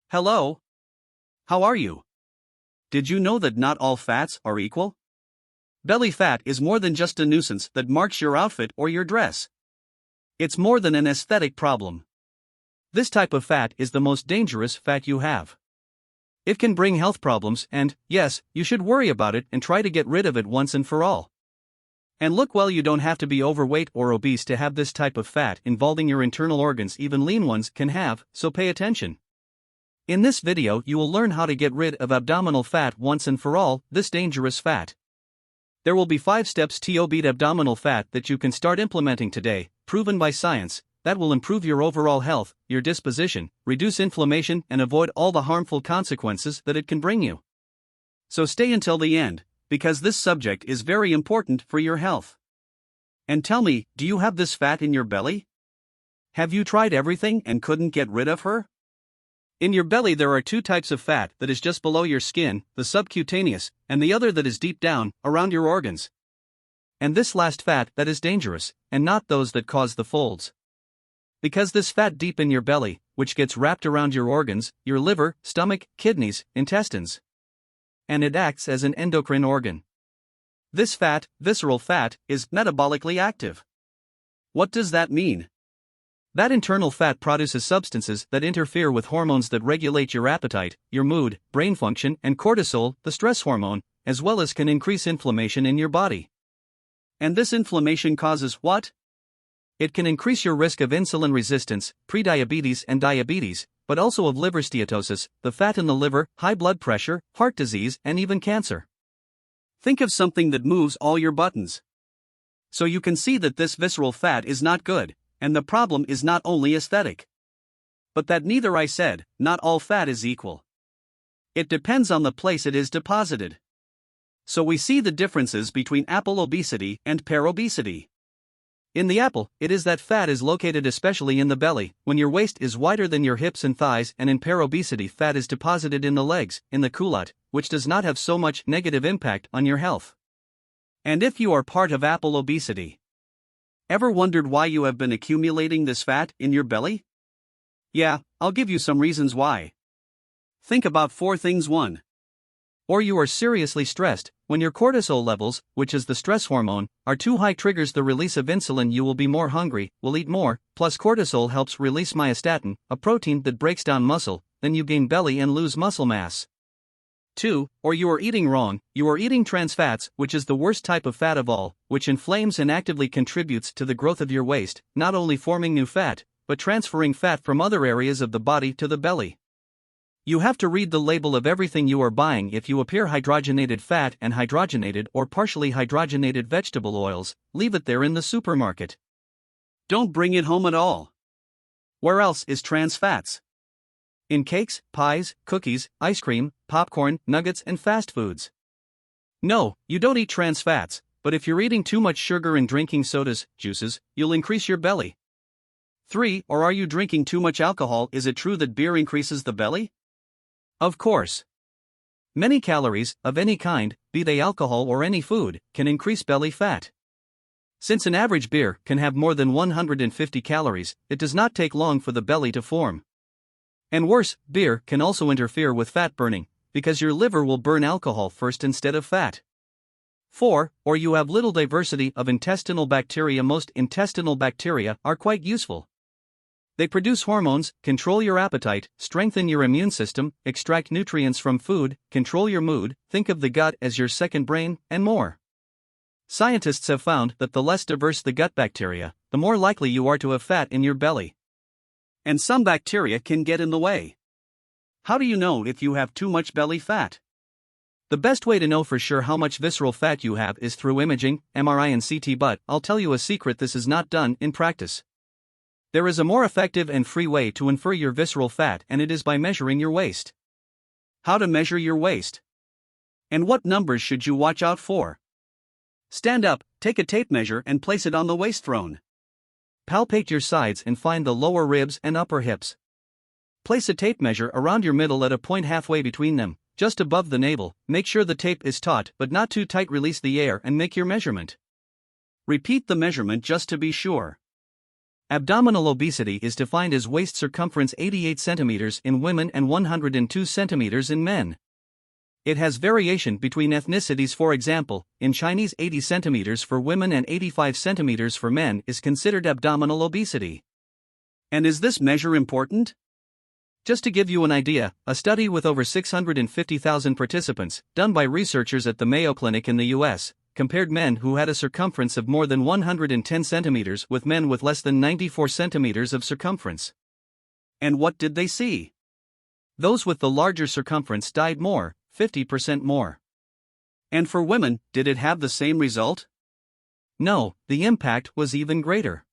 Hello. How are you? Did you know that not all fats are equal? Belly fat is more than just a nuisance that marks your outfit or your dress. It's more than an aesthetic problem. This type of fat is the most dangerous fat you have. It can bring health problems and, yes, you should worry about it and try to get rid of it once and for all. And look, well, you don't have to be overweight or obese to have this type of fat involving your internal organs. Even lean ones can have, so pay attention. In this video you will learn how to get rid of abdominal fat once and for all, this dangerous fat. There will be 5 steps to beat abdominal fat that you can start implementing today, proven by science, that will improve your overall health, your disposition, reduce inflammation and avoid all the harmful consequences that it can bring you. So stay until the end, because this subject is very important for your health. And tell me, do you have this fat in your belly? Have you tried everything and couldn't get rid of her? In your belly there are 2 types of fat that is just below your skin, the subcutaneous, and the other that is deep down, around your organs. And this last fat that is dangerous, and not those that cause the folds. Because this fat deep in your belly, which gets wrapped around your organs, your liver, stomach, kidneys, intestines. And it acts as an endocrine organ. This fat, visceral fat, is metabolically active. What does that mean? That internal fat produces substances that interfere with hormones that regulate your appetite, your mood, brain function, and cortisol, the stress hormone, as well as can increase inflammation in your body. And this inflammation causes what? It can increase your risk of insulin resistance, prediabetes and diabetes, but also of liver steatosis, the fat in the liver, high blood pressure, heart disease, and even cancer. Think of something that moves all your buttons. So you can see that this visceral fat is not good. And the problem is not only aesthetic. But that neither I said, not all fat is equal. It depends on the place it is deposited. So we see the differences between apple obesity and pear obesity. In the apple, it is that fat is located especially in the belly, when your waist is wider than your hips and thighs, and in pear obesity fat is deposited in the legs, in the culotte, which does not have so much negative impact on your health. And if you are part of apple obesity, ever wondered why you have been accumulating this fat in your belly? Yeah, I'll give you some reasons why. Think about 4 things. 1. Or you are seriously stressed. When your cortisol levels, which is the stress hormone, are too high, triggers the release of insulin. You will be more hungry, will eat more, plus cortisol helps release myostatin, a protein that breaks down muscle, then you gain belly and lose muscle mass. 2. Or you are eating wrong. You are eating trans fats, which is the worst type of fat of all, which inflames and actively contributes to the growth of your waist, not only forming new fat, but transferring fat from other areas of the body to the belly. You have to read the label of everything you are buying. If you appear hydrogenated fat and hydrogenated or partially hydrogenated vegetable oils, leave it there in the supermarket. Don't bring it home at all. Where else is trans fats? In cakes, pies, cookies, ice cream, popcorn, nuggets, and fast foods. No, you don't eat trans fats, but if you're eating too much sugar and drinking sodas, juices, you'll increase your belly. 3. Or are you drinking too much alcohol? Is it true that beer increases the belly? Of course. Many calories, of any kind, be they alcohol or any food, can increase belly fat. Since an average beer can have more than 150 calories, it does not take long for the belly to form. And worse, beer can also interfere with fat burning, because your liver will burn alcohol first instead of fat. 4. Or you have little diversity of intestinal bacteria. Most intestinal bacteria are quite useful. They produce hormones, control your appetite, strengthen your immune system, extract nutrients from food, control your mood, think of the gut as your second brain, and more. Scientists have found that the less diverse the gut bacteria, the more likely you are to have fat in your belly. And some bacteria can get in the way. How do you know if you have too much belly fat? The best way to know for sure how much visceral fat you have is through imaging, MRI and CT, but I'll tell you a secret: this is not done in practice. There is a more effective and free way to infer your visceral fat, and it is by measuring your waist. How to measure your waist? And what numbers should you watch out for? Stand up, take a tape measure and place it on the waist throne. Palpate your sides and find the lower ribs and upper hips. Place a tape measure around your middle at a point halfway between them, just above the navel. Make sure the tape is taut but not too tight. Release the air and make your measurement. Repeat the measurement just to be sure. Abdominal obesity is defined as waist circumference 88 centimeters in women and 102 centimeters in men. It has variation between ethnicities. For example, in Chinese 80 centimeters for women and 85 centimeters for men is considered abdominal obesity. And is this measure important? Just to give you an idea, a study with over 650,000 participants, done by researchers at the Mayo Clinic in the US, compared men who had a circumference of more than 110 centimeters with men with less than 94 centimeters of circumference. And what did they see? Those with the larger circumference died more, 50% more. And for women, did it have the same result? No, the impact was even greater.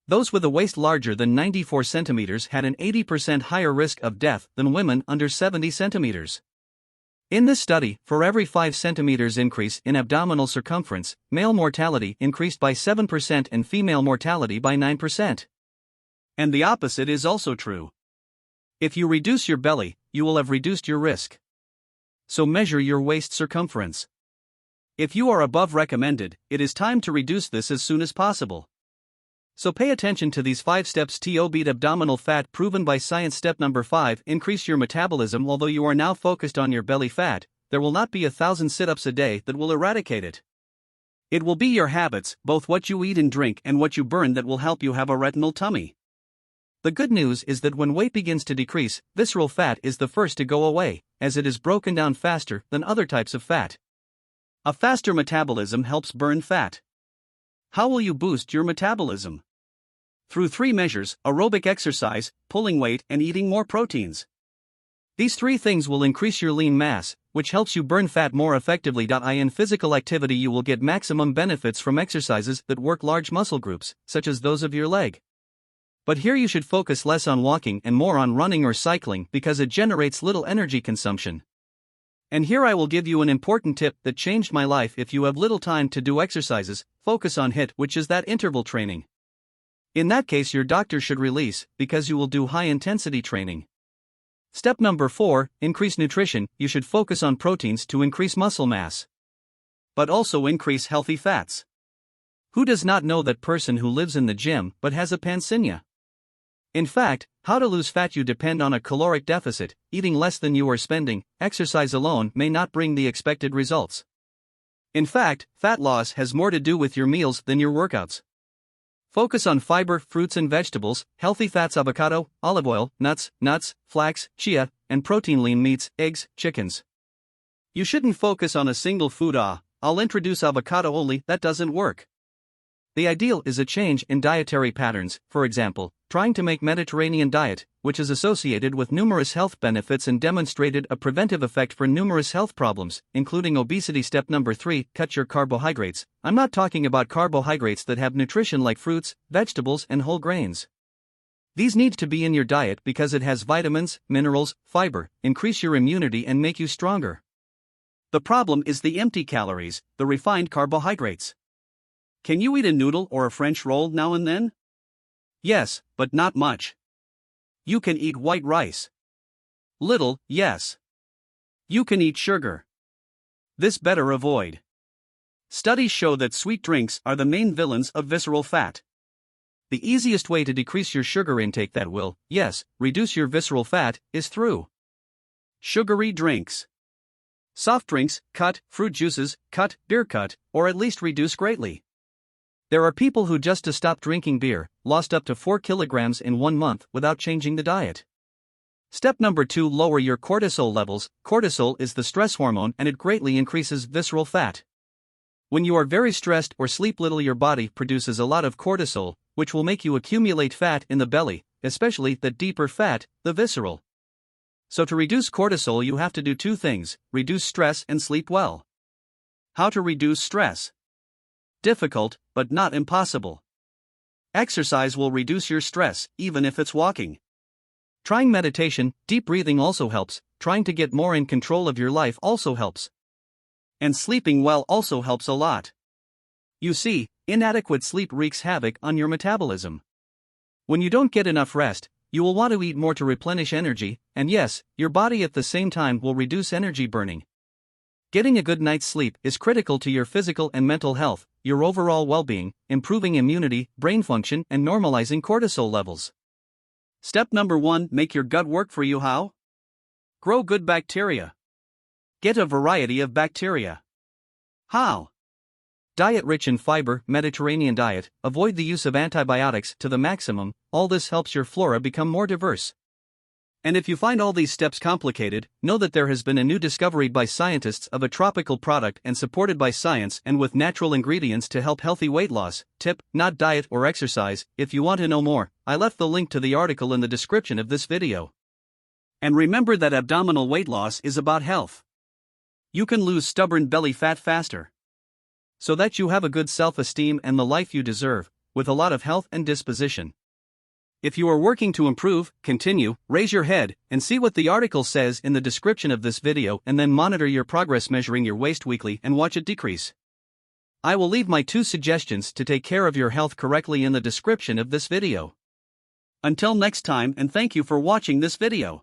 Those with a waist larger than 94 centimeters had an 80% higher risk of death than women under 70 centimeters. In this study, for every 5 centimeters increase in abdominal circumference, male mortality increased by 7% and female mortality by 9%. And the opposite is also true. If you reduce your belly, you will have reduced your risk. So measure your waist circumference. If you are above recommended, it is time to reduce this as soon as possible. So pay attention to these 5 steps to beat abdominal fat proven by science. Step number 5, increase your metabolism. Although you are now focused on your belly fat, there will not be 1,000 sit-ups a day that will eradicate it. It will be your habits, both what you eat and drink and what you burn, that will help you have a retinal tummy. The good news is that when weight begins to decrease, visceral fat is the first to go away, as it is broken down faster than other types of fat. A faster metabolism helps burn fat. How will you boost your metabolism? Through 3 measures: aerobic exercise, pulling weight, and eating more proteins. These 3 things will increase your lean mass, which helps you burn fat more effectively. In physical activity, you will get maximum benefits from exercises that work large muscle groups, such as those of your leg. But here you should focus less on walking and more on running or cycling because it generates little energy consumption. And here I will give you an important tip that changed my life. If you have little time to do exercises, focus on HIIT, which is that interval training. In that case, your doctor should release, because you will do high-intensity training. Step number 4, increase nutrition. You should focus on proteins to increase muscle mass, but also increase healthy fats. Who does not know that person who lives in the gym but has a pancina? In fact, how to lose fat? You depend on a caloric deficit. Eating less than you are spending. Exercise alone may not bring the expected results. In fact, fat loss has more to do with your meals than your workouts. Focus on fiber, fruits and vegetables, healthy fats: avocado, olive oil, nuts, flax, chia, and protein: lean meats, eggs, chickens. You shouldn't focus on a single food. I'll introduce avocado only. That doesn't work. The ideal is a change in dietary patterns. For example, trying to make Mediterranean diet, which is associated with numerous health benefits and demonstrated a preventive effect for numerous health problems, including obesity. Step number 3, cut your carbohydrates. I'm not talking about carbohydrates that have nutrition like fruits, vegetables, and whole grains. These need to be in your diet because it has vitamins, minerals, fiber, increase your immunity and make you stronger. The problem is the empty calories, the refined carbohydrates. Can you eat a noodle or a French roll now and then? Yes, but not much. You can eat white rice. Little, yes. You can eat sugar. This better avoid. Studies show that sweet drinks are the main villains of visceral fat. The easiest way to decrease your sugar intake that will, yes, reduce your visceral fat is through sugary drinks. Soft drinks, cut; fruit juices, cut; beer, cut, or at least reduce greatly. There are people who just to stop drinking beer, lost up to 4 kilograms in 1 month without changing the diet. Step number 2, lower your cortisol levels. Cortisol is the stress hormone and it greatly increases visceral fat. When you are very stressed or sleep little, your body produces a lot of cortisol, which will make you accumulate fat in the belly, especially the deeper fat, the visceral. So to reduce cortisol, you have to do 2 things: reduce stress and sleep well. How to reduce stress? Difficult, but not impossible. Exercise will reduce your stress, even if it's walking. Trying meditation, deep breathing also helps. Trying to get more in control of your life also helps. And sleeping well also helps a lot. You see, inadequate sleep wreaks havoc on your metabolism. When you don't get enough rest, you will want to eat more to replenish energy, and yes, your body at the same time will reduce energy burning. Getting a good night's sleep is critical to your physical and mental health. your overall well-being, improving immunity, brain function, and normalizing cortisol levels. Step number 1: make your gut work for you. How? Grow good bacteria. Get a variety of bacteria. How? Diet rich in fiber, Mediterranean diet, avoid the use of antibiotics to the maximum. All this helps your flora become more diverse. And if you find all these steps complicated, know that there has been a new discovery by scientists of a tropical product and supported by science and with natural ingredients to help healthy weight loss. Tip, not diet or exercise. If you want to know more, I left the link to the article in the description of this video. And remember that abdominal weight loss is about health. You can lose stubborn belly fat faster, so that you have a good self-esteem and the life you deserve, with a lot of health and disposition. If you are working to improve, continue, raise your head, and see what the article says in the description of this video, and then monitor your progress measuring your waist weekly and watch it decrease. I will leave my 2 suggestions to take care of your health correctly in the description of this video. Until next time, and thank you for watching this video.